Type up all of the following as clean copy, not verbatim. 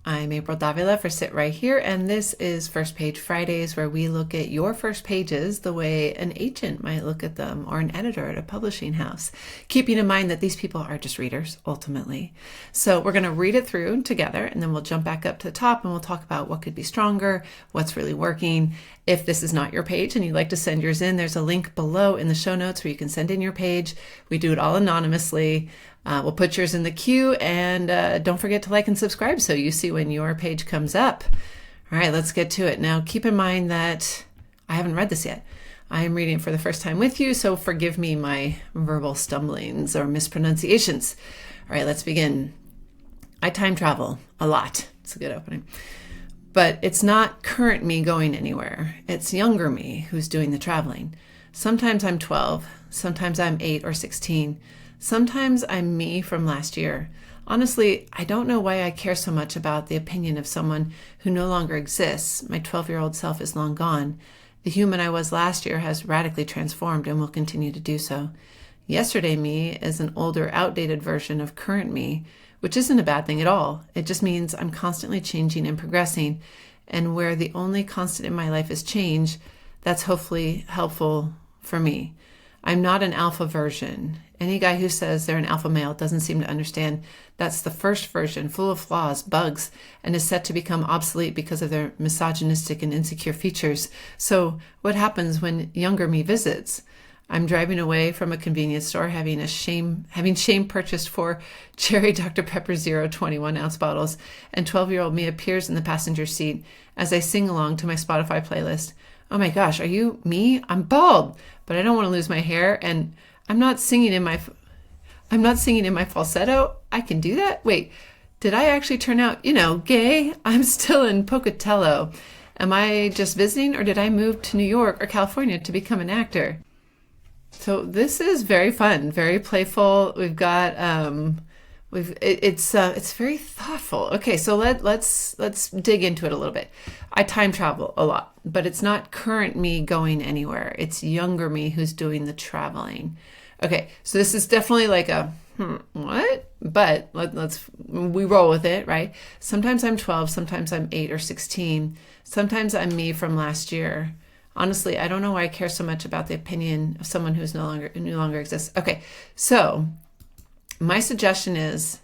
I'm April Davila for Sit Right Here, and this is First Page Fridays, where we look at your first pages the way an agent might look at them, or an editor at a publishing house, keeping in mind that these people are just readers, ultimately. So we're going to read it through together, and then we'll jump back up to the top, and we'll talk about what could be stronger, what's really working. If this is not your page and you'd like to send yours in, there's a link below in the show notes where you can send in your page. We do it all anonymously. We'll put yours in the queue, and don't forget to like and subscribe so you see when your page comes up. All right, let's get to it. Now, keep in mind that I haven't read this yet. I am reading it for the first time with you, so forgive me my verbal stumblings or mispronunciations. All right, let's begin. I time travel a lot. It's a good opening. But it's not current me going anywhere. It's younger me who's doing the traveling. Sometimes I'm 12, sometimes I'm 8 or 16. Sometimes I'm me from last year. Honestly, I don't know why I care so much about the opinion of someone who no longer exists. My 12-year-old self is long gone. The human I was last year has radically transformed and will continue to do so. Yesterday me is an older, outdated version of current me, which isn't a bad thing at all. It just means I'm constantly changing and progressing. And where the only constant in my life is change, that's hopefully helpful for me. I'm not an alpha version. Any guy who says they're an alpha male doesn't seem to understand that's the first version, full of flaws, bugs, and is set to become obsolete because of their misogynistic and insecure features. So what happens when younger me visits? I'm driving away from a convenience store, having shame purchased 4 cherry Dr. Pepper Zero 21-ounce bottles, and 12-year-old me appears in the passenger seat as I sing along to my Spotify playlist. Oh my gosh, are you me? I'm bald, but I don't want to lose my hair, and I'm not singing in my falsetto. I can do that? Wait, did I actually turn out, gay? I'm still in Pocatello. Am I just visiting, or did I move to New York or California to become an actor? So this is very fun, very playful. We've got it's very thoughtful. Okay, so let's dig into it a little bit. I time travel a lot, but it's not current me going anywhere. It's younger me who's doing the traveling. Okay, so this is definitely like a what? But we roll with it, right? Sometimes I'm 12, sometimes I'm 8 or 16. Sometimes I'm me from last year. Honestly, I don't know why I care so much about the opinion of someone who no longer exists. Okay, so my suggestion is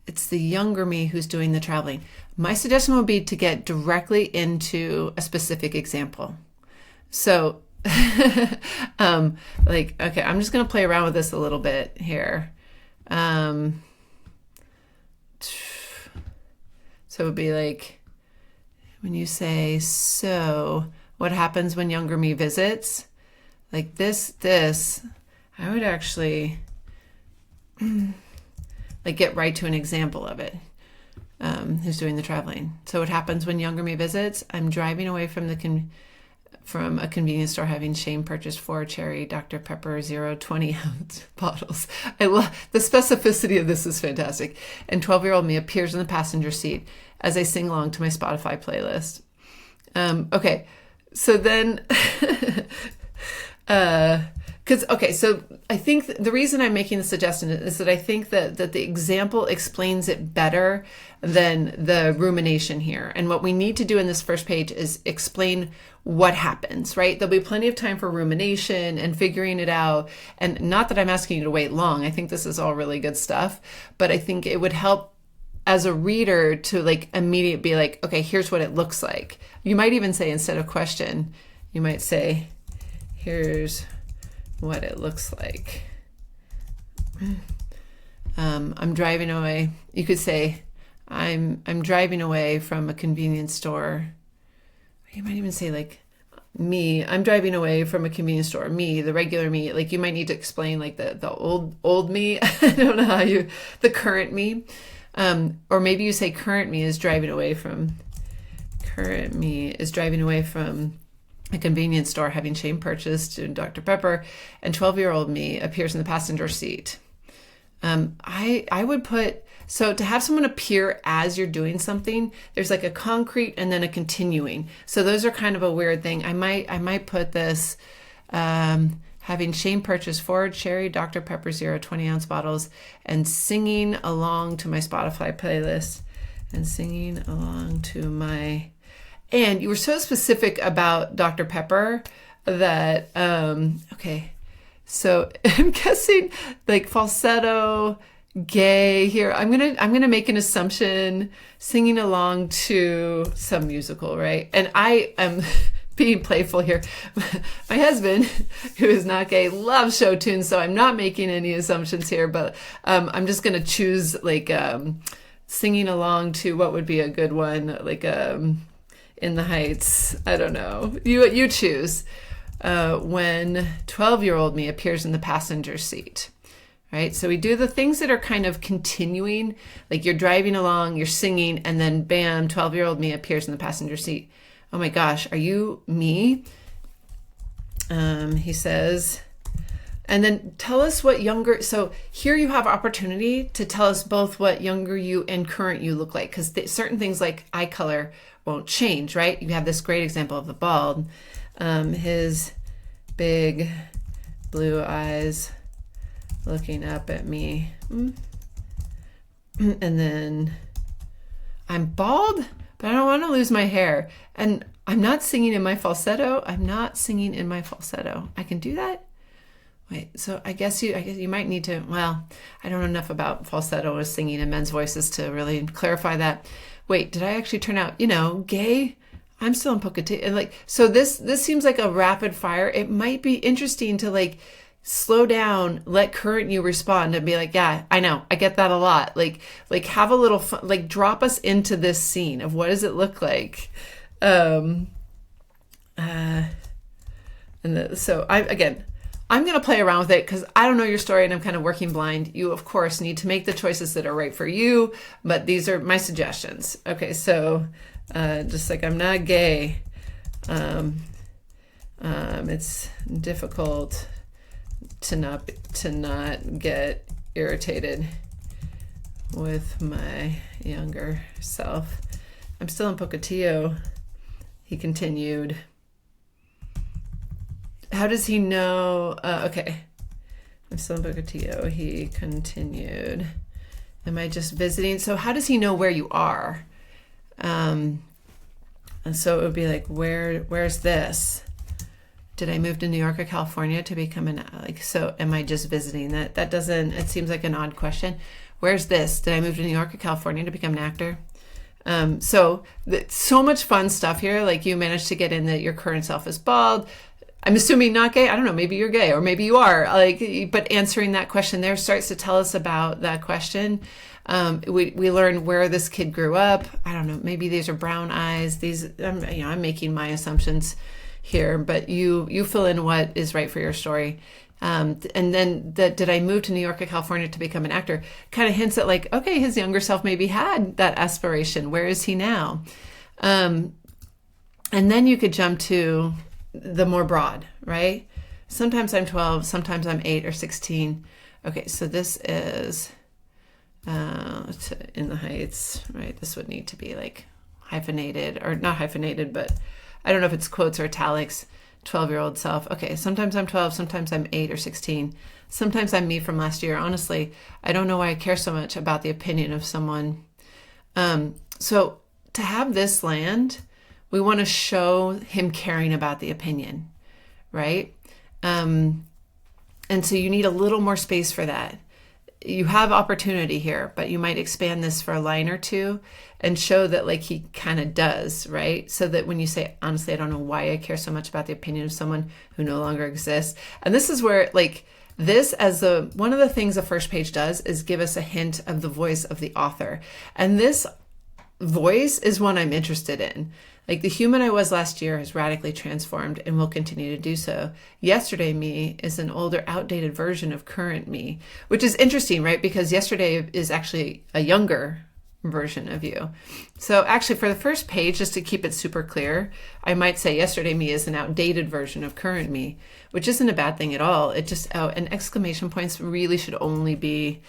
it's the younger me who's doing the traveling. My suggestion would be to get directly into a specific example. So, okay, I'm just going to play around with this a little bit here. So it would be like when you say, so what happens when younger me visits? Like this, I would actually get right to an example of it. Who's doing the traveling? So what happens when younger me visits? I'm driving away from a convenience store, having shame purchased 4 cherry Dr. Pepper Zero 20-ounce bottles. I love the specificity of this is fantastic. And 12-year-old me appears in the passenger seat as I sing along to my Spotify playlist. Okay, so then, so I think the reason I'm making the suggestion is that I think that the example explains it better than the rumination here. And what we need to do in this first page is explain what happens, right? There'll be plenty of time for rumination and figuring it out. And not that I'm asking you to wait long. I think this is all really good stuff, but I think it would help as a reader to immediately be like, okay, here's what it looks like. You might even say, instead of question, you might say, here's what it looks like. I'm driving away. You could say, I'm driving away from a convenience store. You might even say me. I'm driving away from a convenience store. Me, the regular me. You might need to explain the old me. I don't know the current me. Or maybe you say current me is driving away from a convenience store, having shame purchased Dr. Pepper, and 12-year-old me appears in the passenger seat. I would put, so to have someone appear as you're doing something, there's a concrete and then a continuing. So those are kind of a weird thing. I might put this, having shame purchased 4 cherry Dr. Pepper Zero 20-ounce bottles and singing along to my Spotify playlist. and singing along to my... And you were so specific about Dr. Pepper that, okay, so I'm guessing like falsetto, gay here. I'm gonna make an assumption, singing along to some musical, right? And I am being playful here. My husband, who is not gay, loves show tunes, so I'm not making any assumptions here, but I'm just gonna choose like singing along to what would be a good one, like In the Heights. I don't know. You choose. When 12-year-old me appears in the passenger seat. Right? So we do the things that are kind of continuing, like you're driving along, you're singing, and then bam, 12-year-old me appears in the passenger seat. Oh my gosh, are you me? He says, and then tell us what younger, so here you have opportunity to tell us both what younger you and current you look like, because certain things like eye color won't change, right? You have this great example of the bald. His big blue eyes looking up at me. And then I'm bald, but I don't want to lose my hair. And I'm not singing in my falsetto. I can do that? Wait, so I guess you might need to, well, I don't know enough about falsetto or singing in men's voices to really clarify that. Wait, did I actually turn out, gay? I'm still in Pocatello. Like, so this seems like a rapid fire. It might be interesting to like slow down, let current you respond and be like, yeah, I know, I get that a lot. Like have a little fun, like drop us into this scene of what does it look like? So I'm going to play around with it because I don't know your story and I'm kind of working blind. You, of course, need to make the choices that are right for you, but these are my suggestions. Okay, so just like I'm not gay. It's difficult to not get irritated with my younger self. I'm still in Pocatello, he continued. How does he know? Okay. I'm still in Pocatello, he continued. Am I just visiting? So how does he know where you are? And so it would be like, where's this? Did I move to New York or California to become so am I just visiting? That doesn't, it seems like an odd question. Where's this? Did I move to New York or California to become an actor? So much fun stuff here. Like you managed to get in that your current self is bald. I'm assuming not gay. I don't know. Maybe you're gay or maybe you are. But answering that question there starts to tell us about that question. We learn where this kid grew up. I don't know. Maybe these are brown eyes. I'm making my assumptions here, but you fill in what is right for your story. And then did I move to New York or California to become an actor? Kind of hints at like, okay, his younger self maybe had that aspiration. Where is he now? And then you could jump to the more broad, right? Sometimes I'm 12, sometimes I'm 8 or 16. Okay, so this is In the Heights, right? This would need to be like hyphenated, or not hyphenated, but I don't know if it's quotes or italics. 12-year-old self. Okay, sometimes I'm 12, sometimes I'm 8 or 16. Sometimes I'm me from last year. Honestly, I don't know why I care so much about the opinion of someone. So to have this land, we want to show him caring about the opinion, right? And so you need a little more space for that. You have opportunity here, but you might expand this for a line or two and show that like he kind of does, right? So that when you say, honestly, I don't know why I care so much about the opinion of someone who no longer exists. And this is where like this as one of the things the first page does is give us a hint of the voice of the author. And this voice is one I'm interested in. Like the human I was last year has radically transformed and will continue to do so. Yesterday me is an older, outdated version of current me, which is interesting, right? Because yesterday is actually a younger version of you. So actually for the first page, just to keep it super clear, I might say yesterday me is an outdated version of current me, which isn't a bad thing at all. It just, and exclamation points really should only be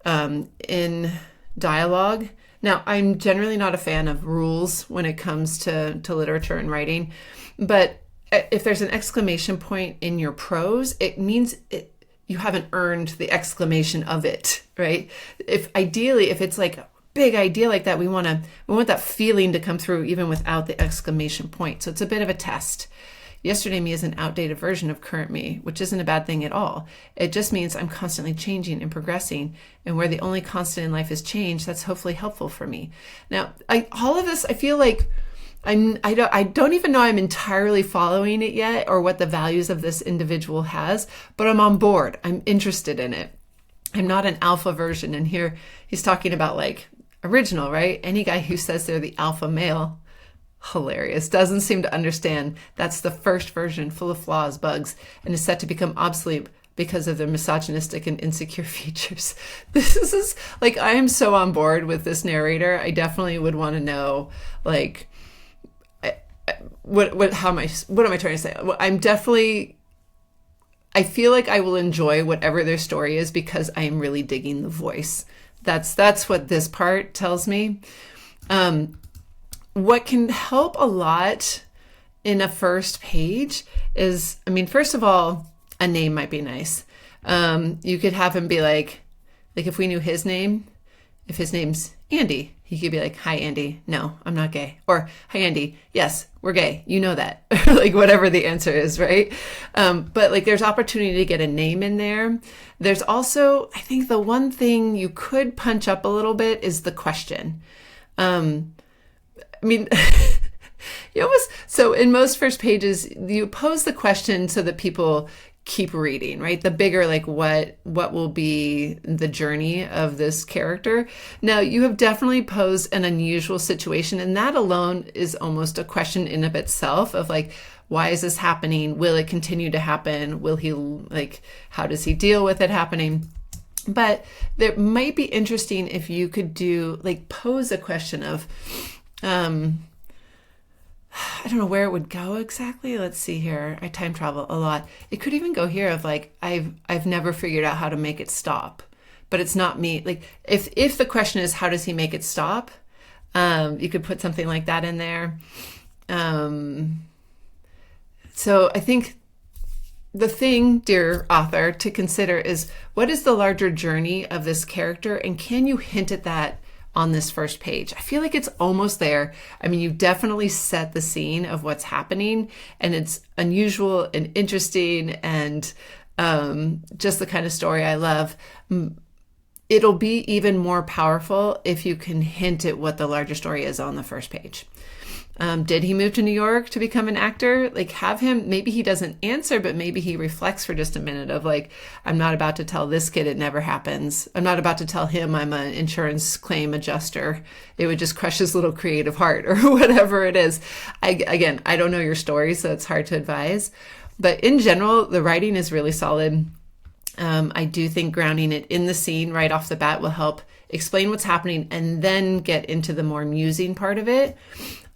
in dialogue. Now, I'm generally not a fan of rules when it comes to literature and writing, but if there's an exclamation point in your prose, it means you haven't earned the exclamation of it, right? If it's like big idea like that, we want that feeling to come through even without the exclamation point. So it's a bit of a test. Yesterday me is an outdated version of current me, which isn't a bad thing at all. It just means I'm constantly changing and progressing, and where the only constant in life is change, that's hopefully helpful for me. Now, all of this, I feel like I don't even know I'm entirely following it yet, or what the values of this individual has, but I'm on board. I'm interested in it. I'm not an alpha version. And here he's talking about like original, right? Any guy who says they're the alpha male, hilarious, doesn't seem to understand that's the first version, full of flaws, bugs, and is set to become obsolete because of their misogynistic and insecure features. This is like, I am so on board with this narrator. I definitely would want to know, like, what am I trying to say? I feel like I will enjoy whatever their story is because I am really digging the voice. That's what this part tells me. What can help a lot in a first page is, first of all, a name might be nice. You could have him be like if we knew his name, if his name's Andy, he could be like, "Hi, Andy. No, I'm not gay." Or, "Hi, Andy. Yes, we're gay. You know that." Like whatever the answer is, right? But like there's opportunity to get a name in there. There's also, I think the one thing you could punch up a little bit is the question. So in most first pages, you pose the question so that people keep reading, right? The bigger, like what will be the journey of this character. Now, you have definitely posed an unusual situation, and that alone is almost a question in of itself of like, why is this happening? Will it continue to happen? Will he, like, how does he deal with it happening? But it might be interesting if you could pose a question of, I don't know where it would go exactly. Let's see here. I time travel a lot. It could even go here of like, I've never figured out how to make it stop, but it's not me. Like if the question is, how does he make it stop? You could put something like that in there. So I think the thing, dear author, to consider is, what is the larger journey of this character? And can you hint at that on this first page? I feel like it's almost there. You definitely set the scene of what's happening, and it's unusual and interesting and just the kind of story I love. It'll be even more powerful if you can hint at what the larger story is on the first page. Did he move to New York to become an actor? Like, have him, maybe he doesn't answer, but maybe he reflects for just a minute of like, I'm not about to tell this kid it never happens. I'm not about to tell him I'm an insurance claim adjuster. It would just crush his little creative heart, or whatever it is. I don't know your story, so it's hard to advise. But in general, the writing is really solid. I do think grounding it in the scene right off the bat will help explain what's happening and then get into the more musing part of it.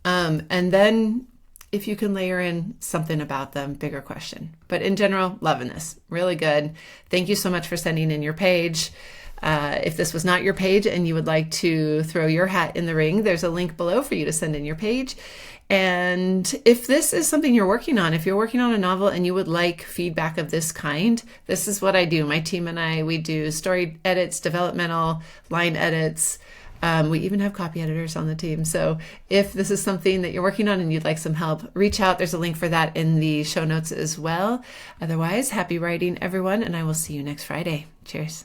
And then if you can layer in something about them, bigger question. But in general, loving this. Really good. Thank you so much for sending in your page. If this was not your page and you would like to throw your hat in the ring, there's a link below for you to send in your page. And if this is something you're working on, if you're working on a novel and you would like feedback of this kind, this is what I do. My team and I, we do story edits, developmental, line edits. We even have copy editors on the team. So if this is something that you're working on and you'd like some help, reach out. There's a link for that in the show notes as well. Otherwise, happy writing, everyone, and I will see you next Friday. Cheers.